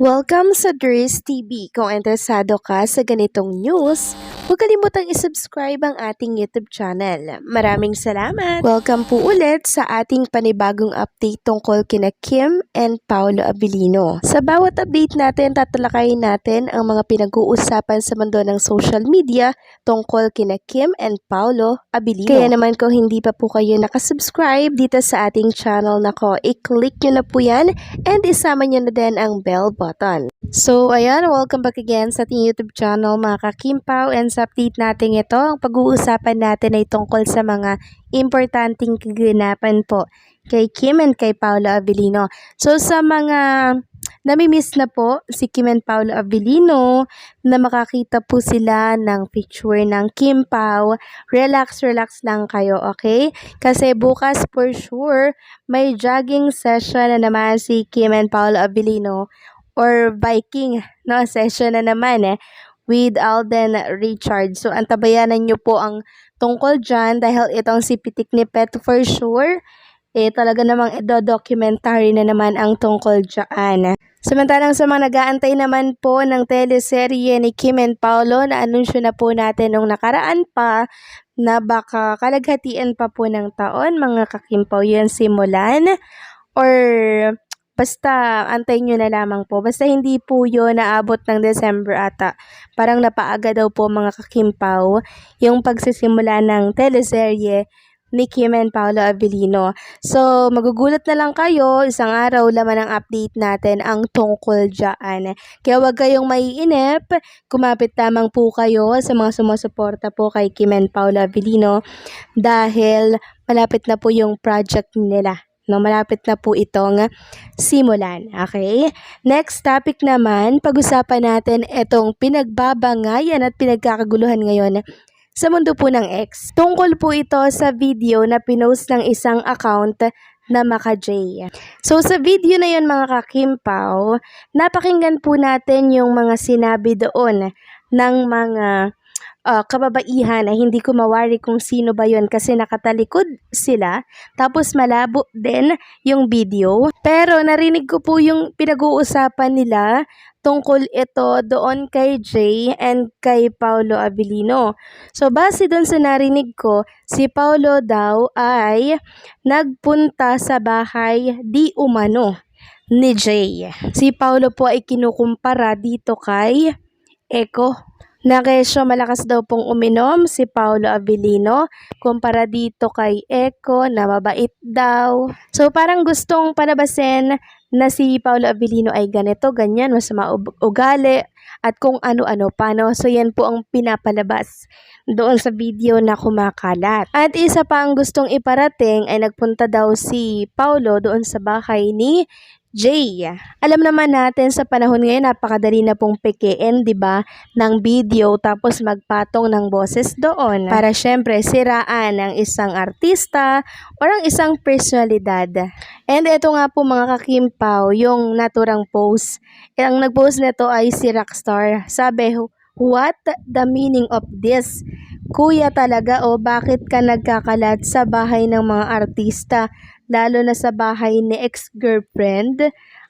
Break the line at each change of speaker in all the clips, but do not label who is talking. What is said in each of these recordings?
Welcome sa Dries TV. Kung interesado ka sa ganitong news, huwag kalimutang isubscribe ang ating YouTube channel. Maraming salamat! Welcome po ulit sa ating panibagong update tungkol kina Kim and Paolo Abilino. Sa bawat update natin, tatalakayin natin ang mga pinag-uusapan sa mundo ng social media tungkol kina Kim and Paolo Abilino. Kaya naman kung hindi pa po kayo nakasubscribe dito sa ating channel nako, i-click nyo na po yan and isama nyo na din ang bell button. So, ayan, welcome back again sa ating YouTube channel mga kakimpaw, and sa update natin ito, ang pag-uusapan natin ay tungkol sa mga importanteng kaganapan po kay Kim and kay Paolo Abilino. So, sa mga namimiss na po si Kim and Paolo Abilino na makakita po sila ng picture ng Kim Pao, relax lang kayo, okay? Kasi bukas for sure may jogging session na naman si Kim and Paolo Abilino or biking session na naman with Alden Richards. So antabayanan nyo po ang tungkol dyan dahil itong si Pitik ni Pet for sure talaga namang documentary na naman ang tungkol dyan. Samantalang sa mga nag-aantay naman po ng teleserye ni Kim and Paolo, na anunsyo na po natin nung nakaraan pa na baka kalaghatiin pa po ng taon mga kakimpaw yun simulan, or basta antayin nyo na lamang po. Basta hindi po yun naabot ng December ata. Parang napaaga daw po mga kakimpaw yung pagsisimula ng teleserye ni Kim and Paolo Abilino. So, magugulat na lang kayo, isang araw laman ang update natin ang tungkol dyan. Kaya huwag kayong maiinip, kumapit lamang po kayo sa mga sumusuporta po kay Kim and Paolo Abilino dahil malapit na po yung project nila. Malapit na po itong simulan. Okay? Next topic naman, pag-usapan natin itong pinagbabangayan at pinagkakaguluhan ngayon sa mundo po ng X. Tungkol po ito sa video na pinost ng isang account na Maka J. So sa video na yun mga kakimpaw, napakinggan po natin yung mga sinabi doon ng mga kababaihan na hindi ko mawari kung sino ba yon kasi nakatalikod sila, tapos malabo din yung video. Pero narinig ko po yung pinag-uusapan nila tungkol ito doon kay Jay and kay Paolo Abilino. So base doon sa narinig ko, si Paolo daw ay nagpunta sa bahay di umano ni Jay. Si Paolo po ay kinukumpara dito kay Eko. Na kesyo malakas daw pong uminom si Paolo Abilino kumpara dito kay Eko na mabait daw. So parang gustong palabasin na si Paolo Abilino ay ganito, ganyan, masama ugali at kung ano-ano pa. So yan po ang pinapalabas doon sa video na kumakalat. At isa pa ang gustong iparating ay nagpunta daw si Paolo doon sa bahay ni Jay. Alam naman natin sa panahon ngayon napakadali na pong pekein, 'di ba, ng video tapos magpatong ng boses doon para syempre siraan ang isang artista o ang isang personalidad. And ito nga po mga kakimpaw, yung naturang post. Ang nag-post nito ay si Rockstar. Sabi, "What the meaning of this? Kuya talaga o bakit ka nagkakalat sa bahay ng mga artista? Lalo na sa bahay ni ex-girlfriend,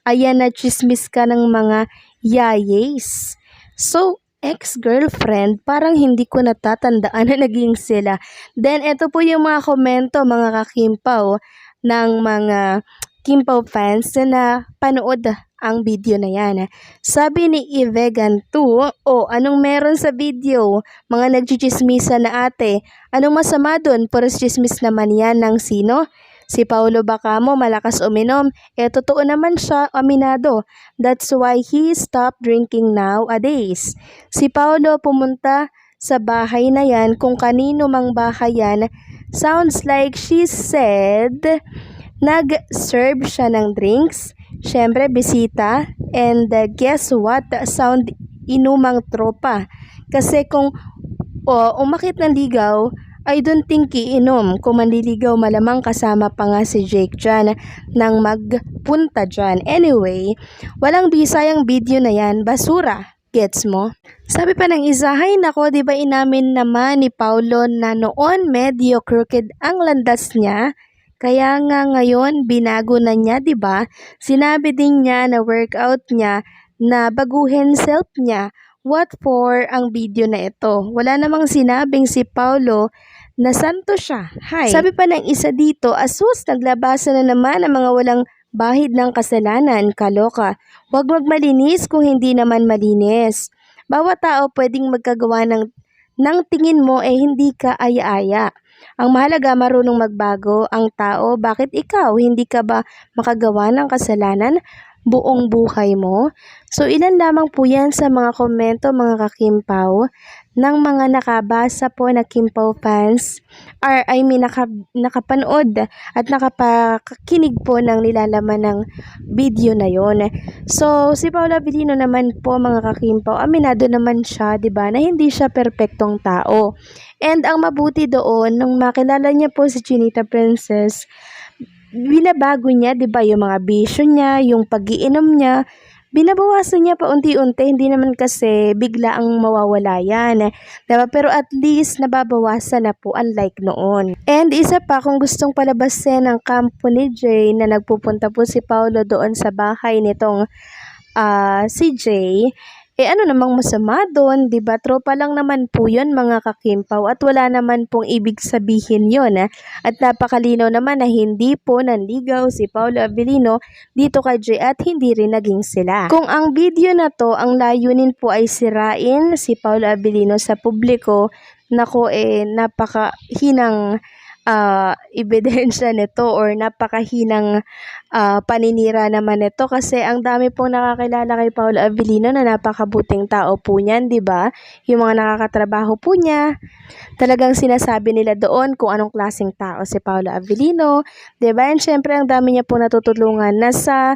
ayan na chismis ka ng mga yayays." So, ex-girlfriend, parang hindi ko natatandaan na naging sila. Then, ito po yung mga komento mga kakimpaw ng mga Kimpaw fans na panood ang video na yan. Sabi ni Ivegan 2, anong meron sa video? Mga nagchichismisa na ate. Anong masama dun? Puros chismis naman yan ng sino? Si Paolo baka mo malakas uminom. Totoo naman siya, aminado. That's why he stopped drinking nowadays. Si Paolo pumunta sa bahay na yan, kung kanino mang bahay yan. Sounds like she said nag-serve siya ng drinks. Syempre, bisita. And guess what? Sound inumang tropa. Kasi kung umakit ng ligaw, I don't think iinom. Kung manliligaw, malamang kasama pa nga si Jake dyan nang magpunta dyan. Anyway, walang bisayang video na yan. Basura. Gets mo? Sabi pa ng isa, "Hay nako, di ba inamin naman ni Paolo na noon medyo crooked ang landas niya? Kaya nga ngayon binago na niya, 'di ba? Sinabi din niya na workout niya na baguhin self niya. What for ang video na ito? Wala namang sinabing si Paulo na santo siya. Hi. Sabi pa ng isa dito, asus, naglabasan na naman ang mga walang bahid ng kasalanan, kaloka. Huwag magmalinis kung hindi naman malinis. Bawat tao pwedeng magkagawa ng tingin mo hindi ka aya-aya. Ang mahalaga marunong magbago ang tao. Bakit ikaw? Hindi ka ba makagawa ng kasalanan buong buhay mo? So ilan lamang po yan sa mga komento mga kakimpaw ng mga nakabasa po na Kimpaw fans or nakapanood at nakapakinig po ng nilalaman ng video na yon. So si Paolo Abilino naman po mga kakimpaw, aminado naman siya, 'di ba, na hindi siya perpektong tao. And ang mabuti doon nung makilala niya po si Chinita Princess, binabago niya, 'di ba, yung mga bisyo niya, yung pag-iinom niya, binabawasan niya paunti-unti, hindi naman kasi bigla ang mawawala yan. Diba? Pero at least nababawasan na po unlike noon. And isa pa, kung gustong palabasin ang kampo ni Jay na nagpupunta po si Paulo doon sa bahay nitong si Jay, ano namang masama doon, 'di ba? Tropa lang naman po 'yon mga kakimpaw at wala naman pong ibig sabihin 'yon. At napakalinaw naman na hindi po nanligaw si Paolo Abilino dito kay Jay at hindi rin naging sila. Kung ang video na to, ang layunin po ay sirain si Paolo Abilino sa publiko, nako napakahinang ebidensya nito or napakahinang paninira naman nito kasi ang dami pong nakakilala kay Paolo Abilino na napakabuting tao po niyan, 'di ba? Yung mga nakakatrabaho po niya, talagang sinasabi nila doon kung anong klaseng tao si Paolo Abilino, 'di ba? And syempre ang dami niya po natutulungan na sa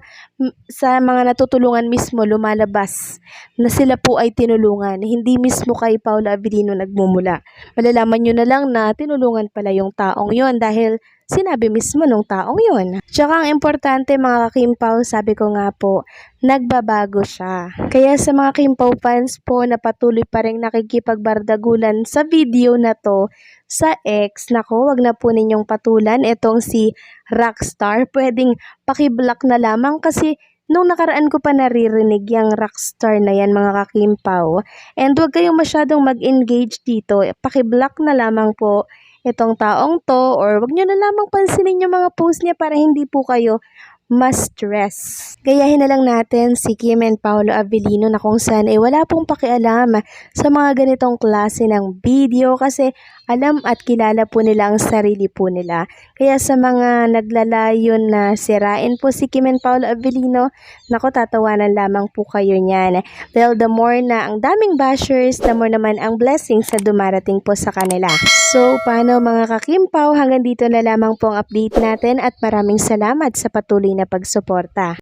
mga natutulungan mismo lumalabas na sila po ay tinulungan, hindi mismo kay Paolo Abilino nagmumula. Malalaman nyo na lang na tinulungan pala yung taong yon dahil sinabi mismo nung taong yon. Tsaka ang importante mga kakimpaw, sabi ko nga po, nagbabago siya. Kaya sa mga Kimpaw fans po na patuloy pa rin nakikipagbardagulan sa video na to sa X, nako, wag na po ninyong patulan itong si Rockstar. Pwedeng paki-block na lamang kasi nung nakaraan ko pa naririnig yung Rockstar na yan mga kakimpaw. And huwag kayong masyadong mag-engage dito. Paki-block na lamang po itong taong to or wag nyo na lamang pansinin yung mga post niya para hindi po kayo mas stress. Gayahin na lang natin si Kim and Paolo Abilino na kung saan wala pong pakialam sa mga ganitong klase ng video kasi alam at kilala po nila ang sarili po nila. Kaya sa mga naglalayon na sirain po si Kim and Paolo Abilino, nako, tatawanan lamang po kayo niyan. Dahil the more na ang daming bashers, the more naman ang blessings na dumarating po sa kanila. So, paano mga kakimpaw? Hanggang dito na lamang po ang update natin at maraming salamat sa patuloy na pagsuporta.